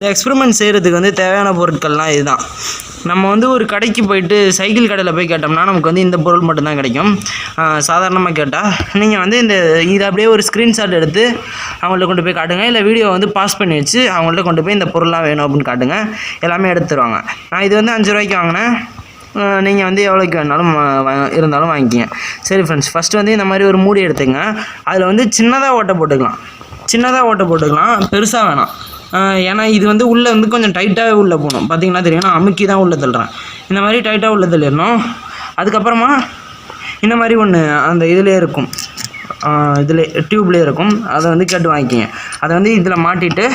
இந்த எக்ஸ்பெரிமெண்ட் செய்கிறதுக்கு வந்து தேவையான பொருட்கள்லாம் இதுதான். நம்ம வந்து ஒரு கடைக்கு போயிட்டு சைக்கிள் கடையில் போய் கேட்டோம்னா நமக்கு வந்து இந்த பொருள் மட்டும்தான் கிடைக்கும். சாதாரணமாக கேட்டால் நீங்கள் வந்து இதை அப்படியே ஒரு ஸ்க்ரீன்ஷாட் எடுத்து அவங்கள்ட்ட கொண்டு போய் காட்டுங்க, இல்லை வீடியோ வந்து பாஸ் பண்ணி வச்சு அவங்கள்ட்ட கொண்டு போய் இந்த பொருள்லாம் வேணும் அப்படின்னு காட்டுங்க, எல்லாமே எடுத்துருவாங்க. நான் இது வந்து 5 ரூபாய்க்கு வாங்கினேன், நீங்கள் வந்து எவ்வளோக்கு வேணாலும் இருந்தாலும் வாங்கிக்கிங்க. சரி ஃப்ரெண்ட்ஸ், ஃபஸ்ட்டு வந்து இந்த மாதிரி ஒரு மூடி எடுத்துங்க. அதில் வந்து சின்னதாக ஓட்டை போட்டுக்கலாம், பெருசாக வேணாம். ஏன்னா இது வந்து உள்ளே வந்து கொஞ்சம் டைட்டாகவே உள்ளே போகணும். பார்த்திங்கன்னா தெரியும், நான் அமுக்கி தான் உள்ளே தள்ளுறேன். இந்த மாதிரி டைட்டாக உள்ளே தள்ளிடணும். அதுக்கப்புறமா இந்த மாதிரி ஒன்று அந்த இதிலே இருக்கும், இதில் டியூப்லேயே இருக்கும், அதை வந்து கேட்டு வாங்கிக்கிங்க. அதை வந்து இதில் மாட்டிட்டு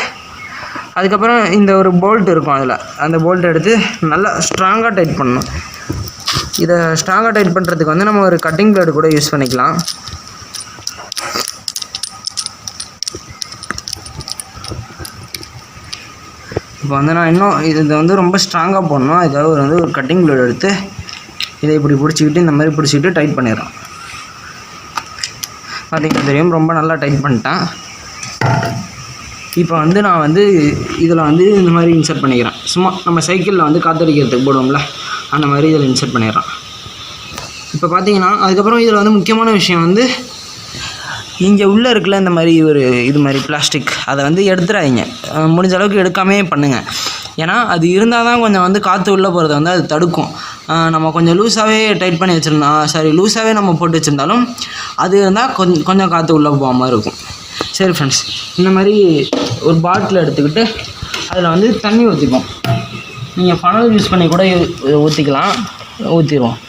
அதுக்கப்புறம் இந்த ஒரு போல்ட் இருக்கும், அதில் அந்த போல்ட் எடுத்து நல்லா ஸ்ட்ராங்காக டைட் பண்ணணும். இதை ஸ்ட்ராங்காக டைட் பண்ணுறதுக்கு வந்து நம்ம ஒரு கட்டிங் பிளேடு கூட யூஸ் பண்ணிக்கலாம். இப்போ வந்து நான் இன்னும் இதை வந்து ரொம்ப ஸ்ட்ராங்காக போடணும். அதுக்காக வந்து ஒரு கட்டிங் பிளேடு எடுத்து இதை இப்படி பிடிச்சிக்கிட்டு இந்த மாதிரி பிடிச்சிக்கிட்டு டைட் பண்ணிடுறோம். பார்த்திங்கன்னா தெரியும், ரொம்ப நல்லா டைட் பண்ணிட்டேன். இப்போ வந்து நான் வந்து இதில் வந்து இந்த மாதிரி இன்சர்ட் பண்ணிக்கிறேன். சும்மா நம்ம சைக்கிளில் வந்து காற்றடிக்கிறதுக்கு போடுவோம்ல, அந்த மாதிரி இதில் இன்சர்ட் பண்ணிடுறேன். இப்போ பார்த்தீங்கன்னா அதுக்கப்புறம் இதில் வந்து முக்கியமான விஷயம் வந்து இங்கே உள்ளே இருக்குல்ல இந்த மாதிரி ஒரு இது மாதிரி பிளாஸ்டிக், அதை வந்து எடுத்துடாதீங்க. முடிஞ்ச அளவுக்கு எடுக்காமே பண்ணுங்கள். ஏன்னா அது இருந்தால் தான் கொஞ்சம் வந்து காற்று உள்ளே போகிறத வந்து அது தடுக்கும். நம்ம கொஞ்சம் லூஸாகவே டைட் பண்ணி வச்சுருந்தோம், லூஸாகவே நம்ம போட்டு வச்சுருந்தாலும் அது இருந்தால் கொஞ்சம் காற்று உள்ளே போகாமல் இருக்கும். சரி ஃப்ரெண்ட்ஸ், இந்த மாதிரி ஒரு பாட்டில் எடுத்துக்கிட்டு அதில் வந்து தண்ணி ஊற்றிப்போம். நீங்கள் ஃபனல் யூஸ் பண்ணி கூட ஊற்றிக்கலாம், ஊற்றிடுவோம்.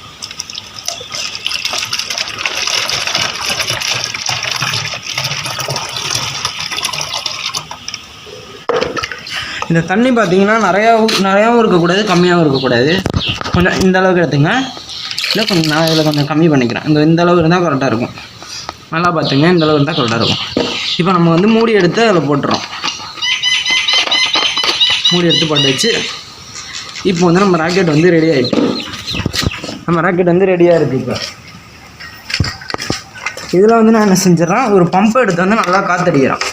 இந்த தண்ணி பார்த்திங்கன்னா நிறையாவும் இருக்கக்கூடாது, கம்மியாகவும் இருக்கக்கூடாது. கொஞ்சம் இந்த அளவுக்கு எடுத்துங்க. இல்லை கொஞ்சம் நான் இதில் கொஞ்சம் கம்மி பண்ணிக்கிறேன். இந்த அளவு இருந்தால் கரெக்டாக இருக்கும். நல்லா பார்த்துங்க, இந்த அளவு இருந்தால் கரெக்டாக இருக்கும். இப்போ நம்ம வந்து மூடி எடுத்து அதில் போட்டுறோம். மூடி எடுத்து போட்டு வச்சு இப்போ வந்து நம்ம ராக்கெட் வந்து ரெடி ஆகிட்டு, ரெடியாக இருக்குது. இப்போ இதில் வந்து நான் என்ன செஞ்சிடறேன், ஒரு பம்பை எடுத்து வந்து நல்லா காற்றடிக்கிறேன்.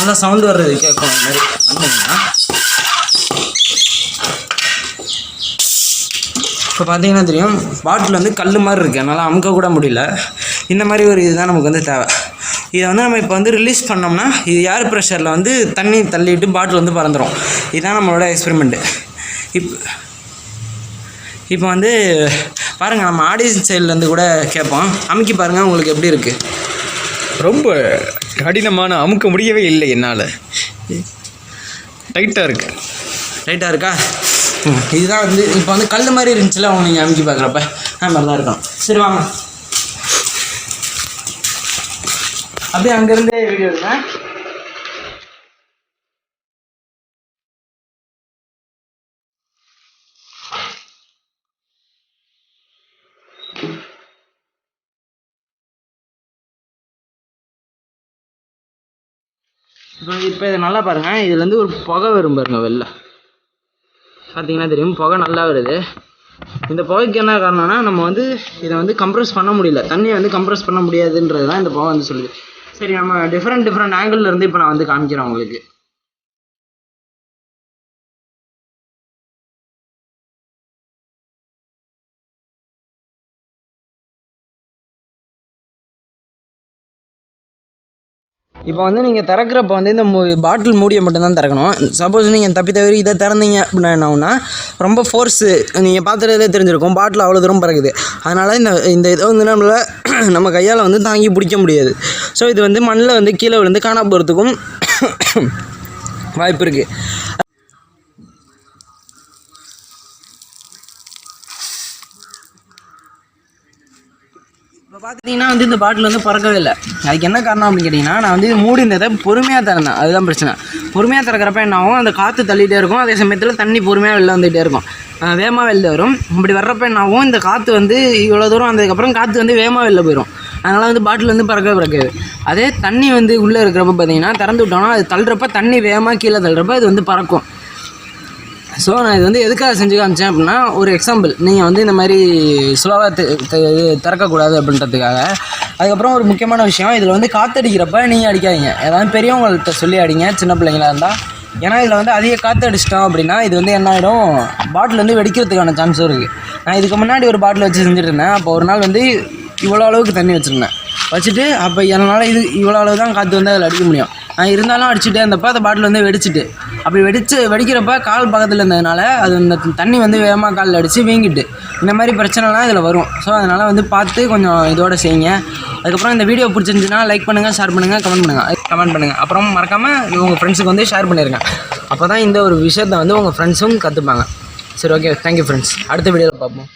நல்லா சவுண்டு வர்றது கேட்கும். அந்த மாதிரி வந்தீங்கன்னா இப்போ பார்த்தீங்கன்னா தெரியும், பாட்டில் வந்து கல் மாதிரி இருக்குது, அதனால் அமுக்க கூட முடியல. இந்த மாதிரி ஒரு இதுதான் நமக்கு வந்து தேவை. இதை வந்து நம்ம இப்போ வந்து ரிலீஸ் பண்ணோம்னா இது ஏர் ப்ரெஷரில் வந்து தண்ணி தள்ளிட்டு பாட்டில் வந்து பறந்துடும். இதுதான் நம்மளோட எக்ஸ்பெரிமெண்ட்டு. இப்போ வந்து பாருங்கள், நம்ம ஆடியன்ஸ் சைட்லேருந்து கூட கேட்போம், அமுக்கி பாருங்கள் உங்களுக்கு எப்படி இருக்குது. ரொம்ப கடினமான, அமுக்க முடியவே இல்லை என்னால். டைட்டாக இருக்கா? இதுதான் வந்து இப்போ வந்து கல் மாதிரி இருந்துச்சுல, அவங்க நீங்கள் அமுக்கி பார்க்குறப்ப அந்த மாதிரி தான் இருக்கும். சரி வாங்க, அப்படியே அங்கேருந்தே வீடியோ எடுங்க. இப்போ இதை நல்லா பாருங்கள், இதுலேருந்து ஒரு புகை வரும் பாருங்கள், வெளில பார்த்தீங்கன்னா தெரியும், புகை நல்லா வருது. இந்த புகைக்கு என்ன காரணம்னா நம்ம வந்து இதை வந்து கம்ப்ரெஸ் பண்ண முடியல, தண்ணியை வந்து கம்ப்ரெஸ் பண்ண முடியாதுன்றது தான் இந்த புகை வந்து சொல்லுது. சரி, நம்ம டிஃப்ரெண்ட் ஆங்கிளில் இருந்து இப்போ நான் வந்து காமிக்கிறேன் உங்களுக்கு. இப்போ வந்து நீங்கள் திறக்கிறப்ப வந்து இந்த பாட்டில் மூடியை மட்டும்தான் திறக்கணும். சப்போஸ் நீங்கள் தவிர இதை திறந்தீங்க அப்படின்னா என்ன, ரொம்ப ஃபோர்ஸு நீங்கள் பார்த்துறதே தெரிஞ்சிருக்கும், பாட்டில் அவ்வளோ தூரம் பறக்குது. அதனால் இந்த இதை வந்து நம்ம கையால் வந்து தாங்கி பிடிக்க முடியாது. ஸோ இது வந்து மண்ணில் வந்து கீழே விழுந்து காணா போகிறதுக்கும் வாய்ப்பு இருக்குது. இப்போ பார்த்துட்டிங்கன்னா வந்து இந்த பாட்டில் வந்து பறக்கவே இல்லை. அதுக்கு என்ன காரணம் அப்படின்னு கேட்டிங்கன்னா, நான் வந்து மூடினதை பொறுமையாக திறந்தேன், அதுதான் பிரச்சனை. பொறுமையாக திறக்கிறப்ப என்ன ஆகும், அந்த காற்று தள்ளிகிட்டே இருக்கும், அதே சமயத்தில் தண்ணி பொறுமையாக வெளில வந்துகிட்டே இருக்கும், வேகமாக வெளில வரும். இப்படி வர்றப்ப என்ன ஆகும், இந்த காற்று வந்து இவ்வளோ தூரம் வந்ததுக்கப்புறம் காற்று வந்து வேகமாக வெளில போயிடும். அதனால் வந்து பாட்டில் வந்து பறக்காது. அதே தண்ணி வந்து உள்ளே இருக்கிறப்ப பார்த்தீங்கன்னா திறந்து விட்டோம்னா அது தள்ளுறப்ப தண்ணி வேகமாக கீழே தள்ளுறப்ப அது வந்து பறக்கும். ஸோ நான் இது வந்து எதுக்காக செஞ்சு காமிச்சேன் அப்படின்னா ஒரு எக்ஸாம்பிள் நீங்கள் வந்து இந்த மாதிரி ஸ்லோவாக திறக்கக்கூடாது அப்படின்றதுக்காக. அதுக்கப்புறம் ஒரு முக்கியமான விஷயம், இதில் வந்து காற்றடிக்கிறப்ப நீங்கள் அடிக்காதீங்க, ஏதாவது பெரியவங்கள்ட்ட சொல்லி அடிங்க சின்ன பிள்ளைங்களா இருந்தால். ஏன்னா இதில் வந்து அதிக காற்று அடிச்சிட்டோம் அப்படின்னா இது வந்து என்ன ஆகிடும், பாட்டில் வந்து வெடிக்கிறதுக்கான சான்ஸும் இருக்குது. நான் இதுக்கு முன்னாடி ஒரு பாட்டில் வச்சு செஞ்சுட்டு இருந்தேன். அப்போ ஒரு நாள் வந்து இவ்வளோ அளவுக்கு தண்ணி வச்சுருந்தேன், வச்சுட்டு அப்போ என்னால் இது இவ்வளோ அளவு தான் காற்று வந்து அதில் அடிக்க முடியும். நான் இருந்தாலும் அடிச்சுட்டே இருந்தப்போ அந்த பாட்டில் வந்து வெடிச்சிட்டு, அப்படி வெடிக்கிறப்ப கால் பக்கத்தில் இருந்ததுனால அது இந்த தண்ணி வந்து வேகமாக காலில் அடித்து வீங்கிட்டு இந்த மாதிரி பிரச்சனைலாம் இதில் வரும். ஸோ அதனால் வந்து பார்த்து கொஞ்சம் இதோட செய்யுங்க. அதுக்கப்புறம் இந்த வீடியோ பிடிச்சிருந்துச்சுன்னா லைக் பண்ணுங்கள், ஷேர் பண்ணுங்கள், கமெண்ட் பண்ணுங்கள். அப்புறம் மறக்காமல் உங்கள் ஃப்ரெண்ட்ஸுக்கு வந்து ஷேர் பண்ணிடுங்க. அப்போ தான் இந்த ஒரு விஷயத்தை வந்து உங்கள் ஃப்ரெண்ட்ஸும் கற்றுப்பாங்க. சரி, ஓகே, தேங்க்யூ ஃப்ரெண்ட்ஸ். அடுத்த வீடியோவில் பார்ப்போம்.